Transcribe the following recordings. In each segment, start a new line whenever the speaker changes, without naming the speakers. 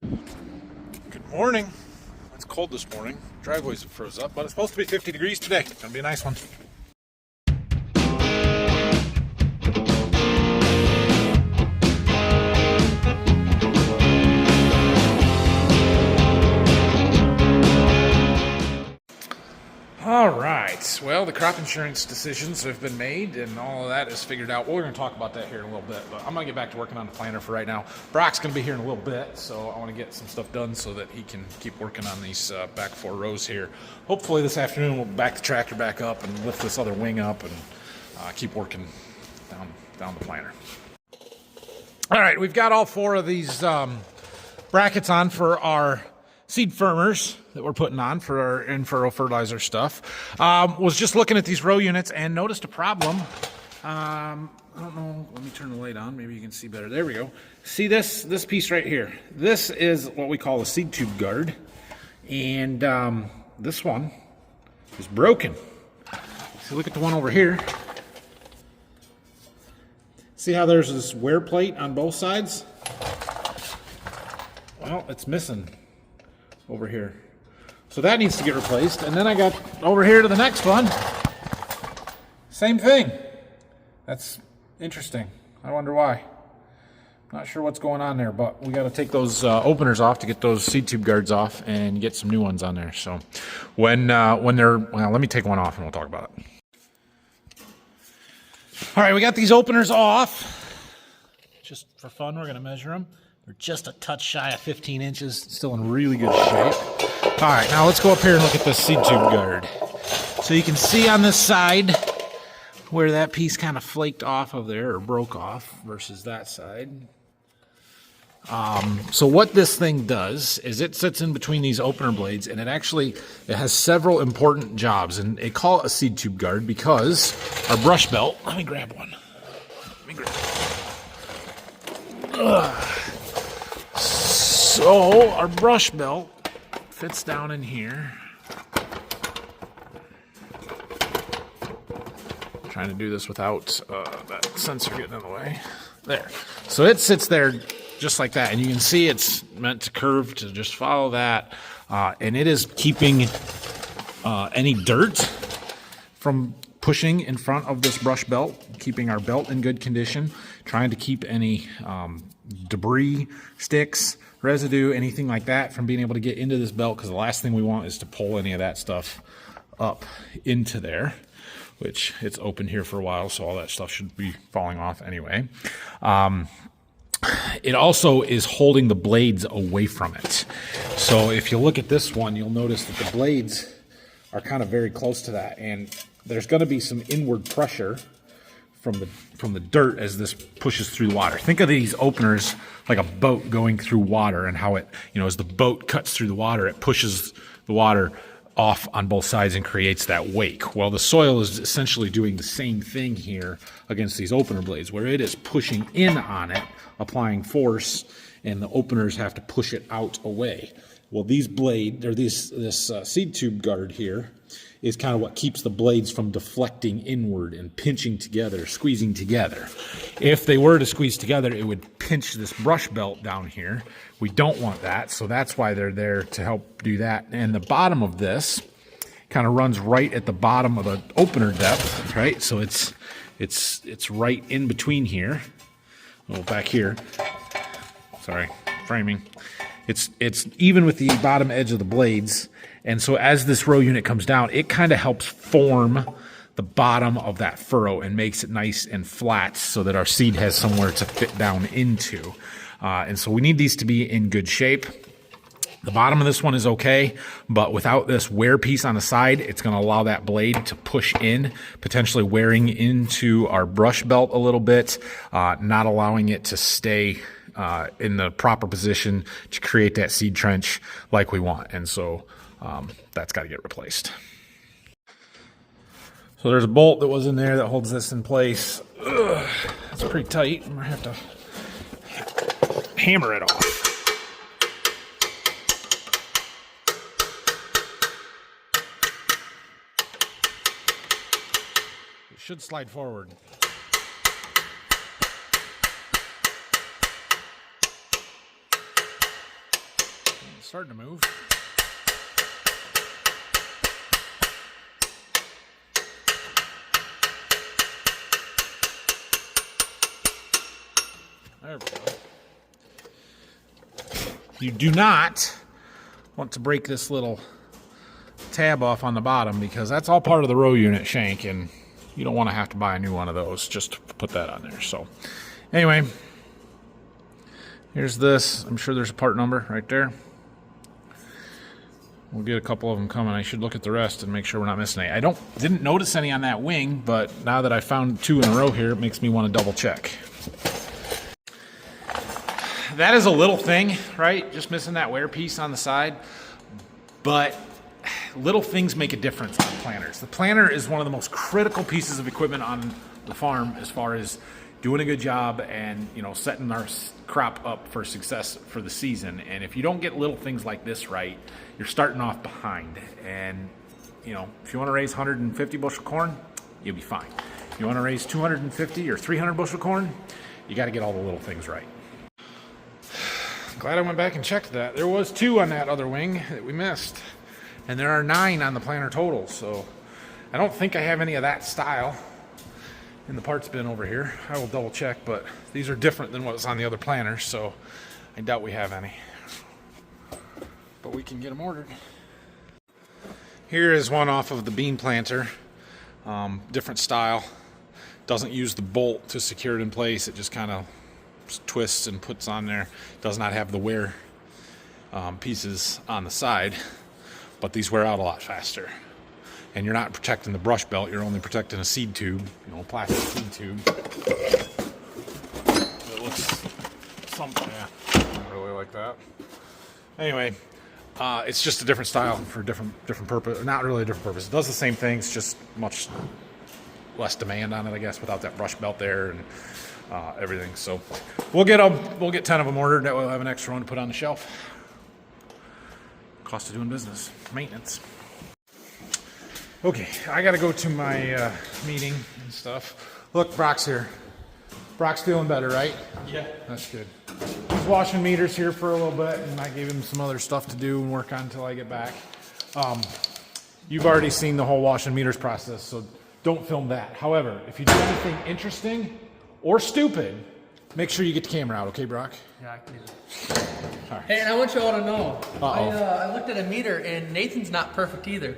Good morning. It's cold this morning. Driveway's froze up, but it's supposed to be 50 degrees today. Gonna be a nice one. All right. Well, the crop insurance decisions have been made, and all of that is figured out. Well, we're going to talk about that here in a little bit, but I'm going to get back to working on the planter for right now. Brock's going to be here in a little bit, so I want to get some stuff done so that he can keep working on these back 4 rows here. Hopefully this afternoon we'll back the tractor back up and lift this other wing up and keep working down the planter. All right, we've got all 4 of these brackets on for our seed firmers that we're putting on for our in-furrow fertilizer stuff. Was just looking at these row units and noticed a problem. I don't know, let me turn the light on, maybe you can see better. There we go. See this piece right here? This is what we call a seed tube guard, and this one is broken. So look at the one over here. See how there's this wear plate on both sides? Well, it's missing over here. So that needs to get replaced. And then I got over here to the next one. Same thing. That's interesting. I wonder why. Not sure what's going on there, but we got to take those openers off to get those seed tube guards off and get some new ones on there. So when they're, well, let me take one off and we'll talk about it. All right, we got these openers off. Just for fun, we're going to measure them. They're just a touch shy of 15 inches, still in really good shape. All right, now let's go up here and look at this seed tube guard. So you can see on this side where that piece kind of flaked off of there or broke off versus that side. So what this thing does is it sits in between these opener blades, and it has several important jobs, and they call it a seed tube guard because our brush belt, let me grab one. So our brush belt fits down in here. I'm trying to do this without that sensor getting in the way. There. So it sits there just like that, and you can see it's meant to curve to just follow that, and it is keeping any dirt from pushing in front of this brush belt, keeping our belt in good condition, trying to keep any debris, sticks, residue, anything like that from being able to get into this belt, because the last thing we want is to pull any of that stuff up into there, which it's open here for a while, so all that stuff should be falling off anyway. It also is holding the blades away from it. So if you look at this one, you'll notice that the blades are kind of very close to that, and there's going to be some inward pressure from the dirt as this pushes through the water. Think of these openers like a boat going through water, and how it, as the boat cuts through the water, it pushes the water off on both sides and creates that wake. Well, the soil is essentially doing the same thing here against these opener blades, where it is pushing in on it, applying force, and the openers have to push it out away. Well, these blade, or this seed tube guard here, is kind of what keeps the blades from deflecting inward and pinching together, squeezing together. If they were to squeeze together, it would pinch this brush belt down here. We don't want that, so that's why they're there to help do that. And the bottom of this kind of runs right at the bottom of the opener depth, right? So it's right in between here. Oh, back here. Sorry, framing. It's even with the bottom edge of the blades. And so as this row unit comes down, it kind of helps form the bottom of that furrow and makes it nice and flat so that our seed has somewhere to fit down into. And so we need these to be in good shape. The bottom of this one is okay, but without this wear piece on the side, it's going to allow that blade to push in, potentially wearing into our brush belt a little bit, not allowing it to stay in the proper position to create that seed trench like we want. And so that's got to get replaced. So there's a bolt that was in there that holds this in place. Ugh, that's pretty tight. I'm going to have to hammer it off. It should slide forward. starting to move. There we go. You do not want to break this little tab off on the bottom because that's all part of the row unit shank, and you don't want to have to buy a new one of those just to put that on there. So anyway, here's this. I'm sure there's a part number right there. We'll get a couple of them coming. I should look at the rest and make sure we're not missing any. I didn't notice any on that wing, but now that I found 2 in a row here, it makes me want to double check. That is a little thing, right? Just missing that wear piece on the side. But little things make a difference on planters. The planter is one of the most critical pieces of equipment on the farm as far as doing a good job and, you know, setting our crop up for success for the season. And if you don't get little things like this right, you're starting off behind. And, you know, if you want to raise 150 bushel corn, you'll be fine. If you want to raise 250 or 300 bushel corn, you got to get all the little things right. Glad I went back and checked that. There was 2 on that other wing that we missed. And there are 9 on the planter total. So I don't think I have any of that style in the parts bin over here. I will double check, but these are different than what's on the other planters, so I doubt we have any. But we can get them ordered. Here is one off of the bean planter. Different style. Doesn't use the bolt to secure it in place. It just kind of twists and puts on there. Does not have the wear pieces on the side, but these wear out a lot faster. And you're not protecting the brush belt, you're only protecting a seed tube, you know, plastic seed tube. It looks something, yeah, I don't really like that. Anyway, it's just a different style for different purpose, not really a different purpose. It does the same things, just much less demand on it, I guess, without that brush belt there and everything. So we'll get 10 of them ordered. That way we'll have an extra one to put on the shelf. Cost of doing business, maintenance. Okay, I gotta go to my meeting and stuff. Look, Brock's here. Brock's feeling better, right?
Yeah.
That's good. He's washing meters here for a little bit, and I gave him some other stuff to do and work on until I get back. You've already seen the whole washing meters process, so don't film that. However, if you do anything interesting or stupid, make sure you get the camera out, okay, Brock?
Yeah, I can do that.
All right.
Hey, and I want you all to know,
Uh-oh.
I looked at a meter, and Nathan's not perfect either.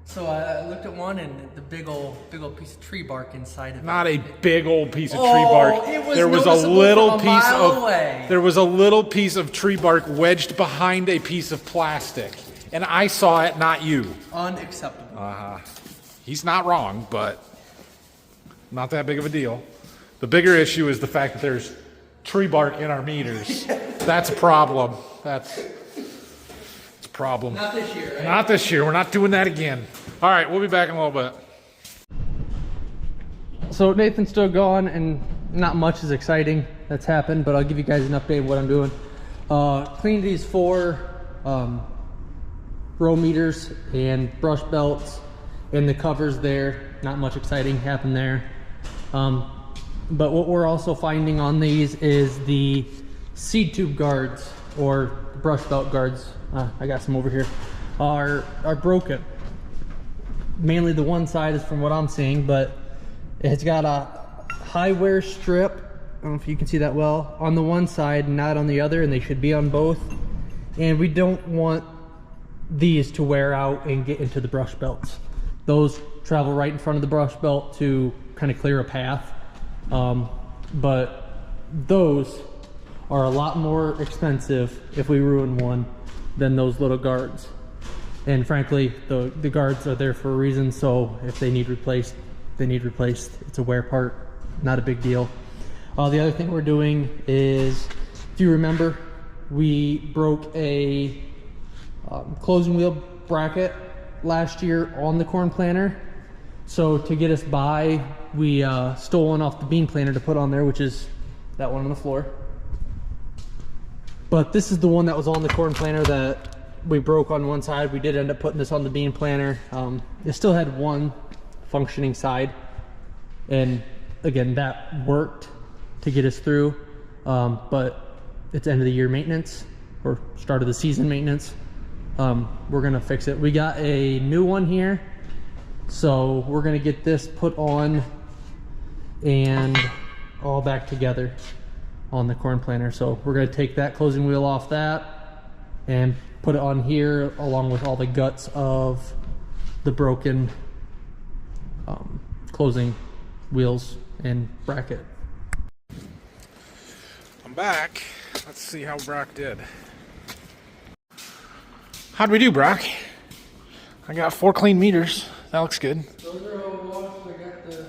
So I looked at one, and the big old piece of tree bark inside of it.
Not a big old piece of tree bark.
It was
there was a
noticeable
little
from a
piece
mile
of
away.
there was a little piece of tree bark wedged behind a piece of plastic, and I saw it, not you.
Unacceptable.
He's not wrong, but not that big of a deal. The bigger issue is the fact that there's tree bark in our meters. That's a problem. It's a problem.
Not this year, right?
Not this year. We're not doing that again. All right, we'll be back in a little bit.
So Nathan's still gone, and not much is exciting that's happened, but I'll give you guys an update of what I'm doing. Cleaned these 4 row meters and brush belts and the covers there. Not much exciting happened there. But what we're also finding on these is the seed tube guards, or brush belt guards, I got some over here, are broken. Mainly the one side is from what I'm seeing, but it's got a high wear strip, I don't know if you can see that well, on the one side, not on the other, and they should be on both. And we don't want these to wear out and get into the brush belts. Those travel right in front of the brush belt to kind of clear a path. But those are a lot more expensive if we ruin one than those little guards. And frankly, the guards are there for a reason, so if they need replaced, they need replaced. It's a wear part, not a big deal. The other thing we're doing is, if you remember, we broke a closing wheel bracket last year on the corn planter. So to get us by, we stole one off the bean planter to put on there, which is that one on the floor. But this is the one that was on the corn planter that we broke on one side. We did end up putting this on the bean planter. It still had one functioning side, and again, that worked to get us through. But it's end of the year maintenance. or start of the season maintenance, we're gonna fix it. We got a new one here, so we're gonna get this put on and all back together on the corn planter. So we're gonna take that closing wheel off that and put it on here along with all the guts of the broken closing wheels and bracket.
I'm back. Let's see how Brock did. How'd we do, Brock? I got 4 clean meters. That looks good.
Those are all washed. I got the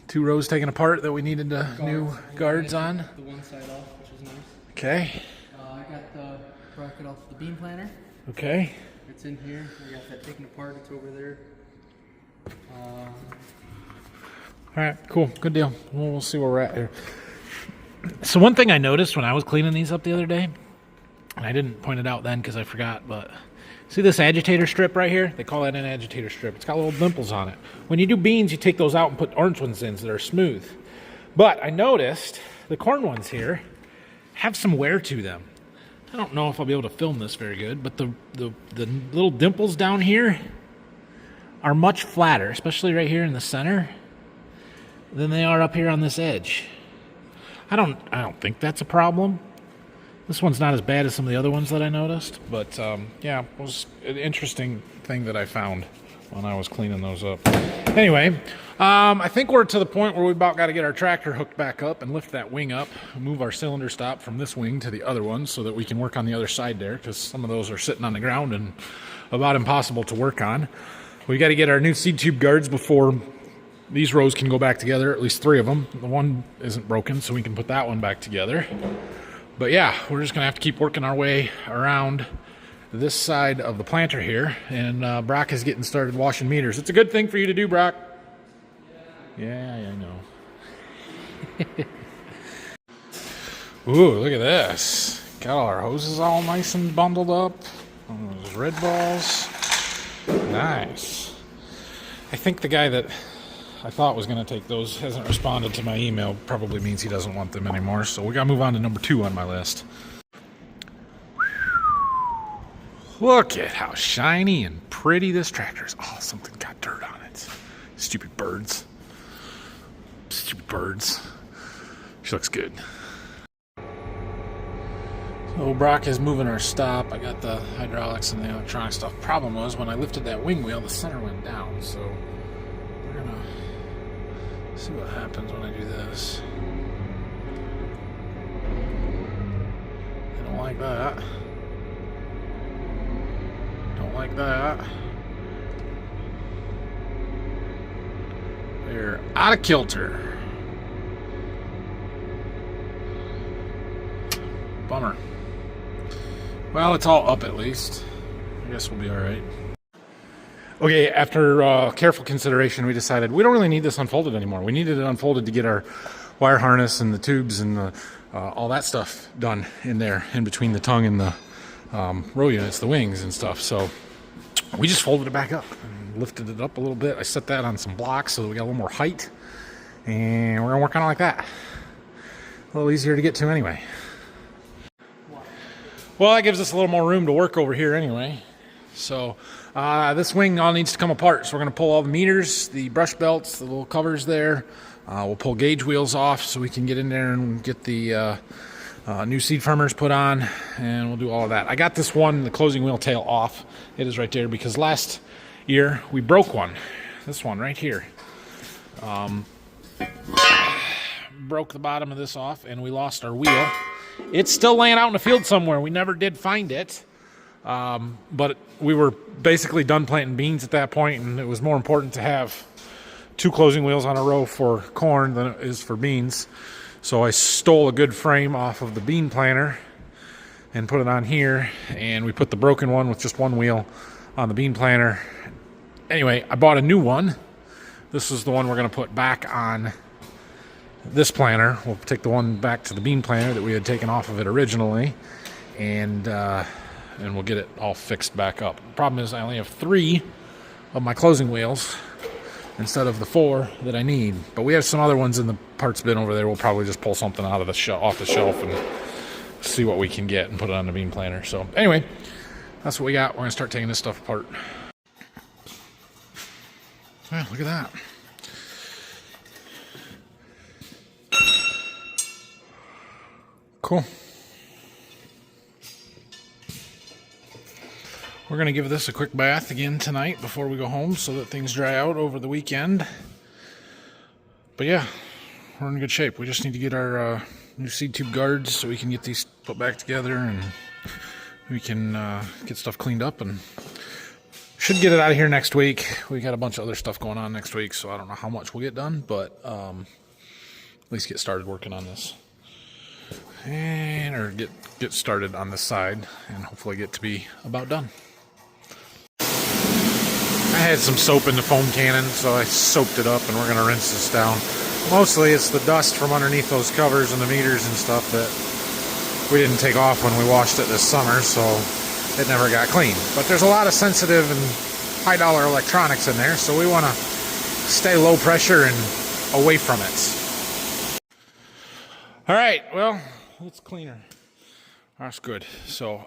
two rows taken apart that we needed the new guards on.
The one side off, which is nice.
Okay.
I got the bracket off the beam planter.
Okay.
It's in here. I got that taken apart. It's over there.
All right, cool. Good deal. We'll see where we're at here. So one thing I noticed when I was cleaning these up the other day, and I didn't point it out then because I forgot, but see this agitator strip right here? They call that an agitator strip. It's got little dimples on it. When you do beans, you take those out and put orange ones in so they're smooth. But I noticed the corn ones here have some wear to them. I don't know if I'll be able to film this very good, but the little dimples down here are much flatter, especially right here in the center, than they are up here on this edge. I don't think that's a problem. This one's not as bad as some of the other ones that I noticed, but yeah, it was an interesting thing that I found when I was cleaning those up. Anyway, I think we're to the point where we about got to get our tractor hooked back up and lift that wing up, move our cylinder stop from this wing to the other one so that we can work on the other side there, because some of those are sitting on the ground and about impossible to work on. We got to get our new seed tube guards before these rows can go back together, at least 3 of them. The one isn't broken, so we can put that one back together. But yeah, we're just gonna have to keep working our way around this side of the planter here, and Brock is getting started washing meters. It's a good thing for you to do, Brock. Yeah, I know. Ooh, look at this. Got all our hoses all nice and bundled up. Those red balls. Nice. I think the guy that I thought was going to take those hasn't responded to my email. Probably means he doesn't want them anymore. So we got to move on to number 2 on my list. Look at how shiny and pretty this tractor is. Oh, something got dirt on it. Stupid birds. Stupid birds. She looks good. So Brock is moving our stop. I got the hydraulics and the electronic stuff. Problem was when I lifted that wing wheel, the center went down. So we're gonna see what happens when I do this. I don't like that. Don't like that. They're out of kilter. Bummer. Well, it's all up at least. I guess we'll be all right. Okay, after careful consideration, we decided we don't really need this unfolded anymore. We needed it unfolded to get our wire harness and the tubes and all that stuff done in there, in between the tongue and the row units, the wings and stuff. So we just folded it back up and lifted it up a little bit. I set that on some blocks so that we got a little more height, and we're gonna work on it like that. A little easier to get to anyway. Well, that gives us a little more room to work over here anyway. So this wing all needs to come apart. So we're going to pull all the meters, the brush belts, the little covers there. We'll pull gauge wheels off so we can get in there and get the new seed firmers put on, and we'll do all of that. I got this one, the closing wheel tail, off. It is right there because last year we broke one. This one right here. Broke the bottom of this off, and we lost our wheel. It's still laying out in the field somewhere. We never did find it. But we were basically done planting beans at that point, and it was more important to have 2 closing wheels on a row for corn than it is for beans. So I stole a good frame off of the bean planter and put it on here, and we put the broken one with just 1 wheel on the bean planter. Anyway, I bought a new one. This is the one we're going to put back on this planter. We'll take the one back to the bean planter that we had taken off of it originally, and we'll get it all fixed back up. The problem is I only have 3 of my closing wheels instead of the 4 that I need. But we have some other ones in the parts bin over there. We'll probably just pull something out of the off the shelf and see what we can get and put it on the bean planter. So anyway, that's what we got. We're gonna start taking this stuff apart. Yeah, look at that. Cool. We're going to give this a quick bath again tonight before we go home so that things dry out over the weekend. But yeah, we're in good shape. We just need to get our new seed tube guards so we can get these put back together and we can get stuff cleaned up and should get it out of here next week. We got a bunch of other stuff going on next week, so I don't know how much we'll get done, but at least get started working on this. Or get started on this side and hopefully get to be about done. I had some soap in the foam cannon, so I soaped it up and we're going to rinse this down. Mostly it's the dust from underneath those covers and the meters and stuff that we didn't take off when we washed it this summer, so it never got clean. But there's a lot of sensitive and high dollar electronics in there, so we want to stay low pressure and away from it. All right, well, it's cleaner. That's good. So,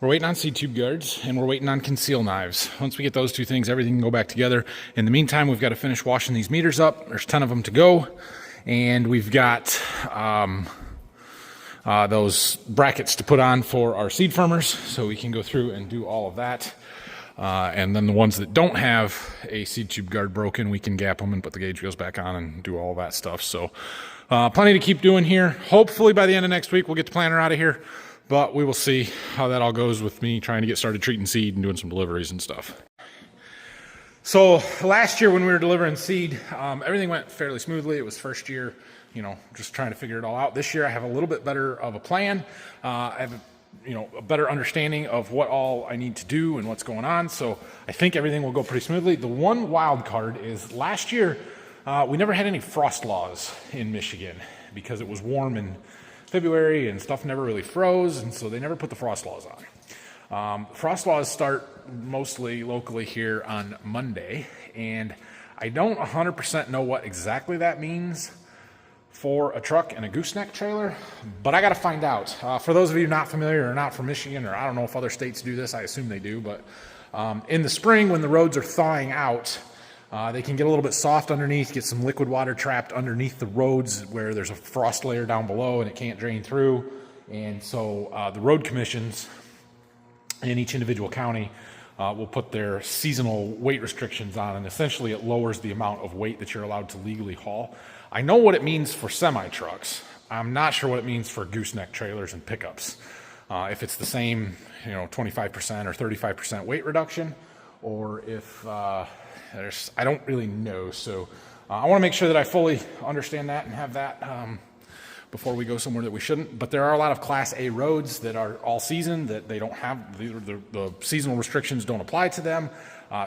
we're waiting on seed tube guards and we're waiting on conceal knives. Once we get those two things, everything can go back together. In the meantime, we've got to finish washing these meters up. There's 10 of them to go. And we've got those brackets to put on for our seed firmers, so we can go through and do all of that. And then the ones that don't have a seed tube guard broken, we can gap them and put the gauge wheels back on and do all that stuff. So plenty to keep doing here. Hopefully by the end of next week, we'll get the planter out of here. But we will see how that all goes with me trying to get started treating seed and doing some deliveries and stuff. So last year when we were delivering seed, everything went fairly smoothly. It was first year, just trying to figure it all out. This year I have a little bit better of a plan. I have a better understanding of what all I need to do and what's going on. So I think everything will go pretty smoothly. The one wild card is last year we never had any frost laws in Michigan because it was warm in February and stuff never really froze, and so they never put the frost laws on. Frost laws start mostly locally here on Monday, and I don't 100% know what exactly that means for a truck and a gooseneck trailer, but I got to find out. For those of you not familiar or not from Michigan, or I don't know if other states do this, I assume they do, but in the spring when the roads are thawing out, they can get a little bit soft underneath, get some liquid water trapped underneath the roads where there's a frost layer down below and it can't drain through. And so the road commissions in each individual county will put their seasonal weight restrictions on, and essentially it lowers the amount of weight that you're allowed to legally haul. I know what it means for semi-trucks. I'm not sure what it means for gooseneck trailers and pickups. If it's the same, 25% or 35% weight reduction, or if I don't really know. So I want to make sure that I fully understand that and have that before we go somewhere that we shouldn't. But there are a lot of Class A roads that are all season that they don't have, the seasonal restrictions don't apply to them.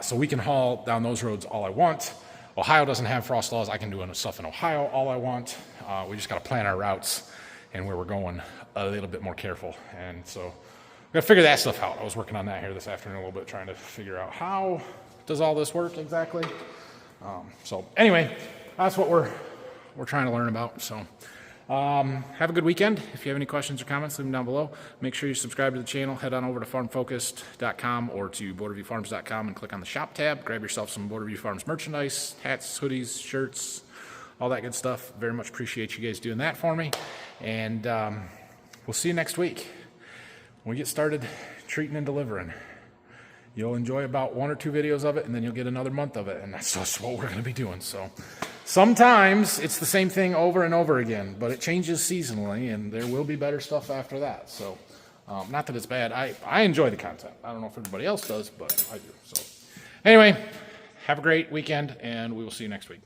So we can haul down those roads all I want. Ohio doesn't have frost laws. I can do stuff in Ohio all I want. We just got to plan our routes and where we're going a little bit more careful. And so we got to figure that stuff out. I was working on that here this afternoon a little bit, trying to figure out how does all this work exactly. So anyway, that's what we're trying to learn about. So have a good weekend. If you have any questions or comments, leave them down below. Make sure you subscribe to the channel. Head on over to farmfocused.com or to borderviewfarms.com and click on the shop tab. Grab yourself some Border View Farms merchandise, hats, hoodies, shirts, all that good stuff. Very much appreciate you guys doing that for me. And we'll see you next week when we get started treating and delivering. You'll enjoy about 1 or 2 videos of it, and then you'll get another month of it, and that's just what we're going to be doing. So sometimes it's the same thing over and over again, but it changes seasonally, and there will be better stuff after that. So not that it's bad. I enjoy the content. I don't know if everybody else does, but I do. So anyway, have a great weekend, and we will see you next week.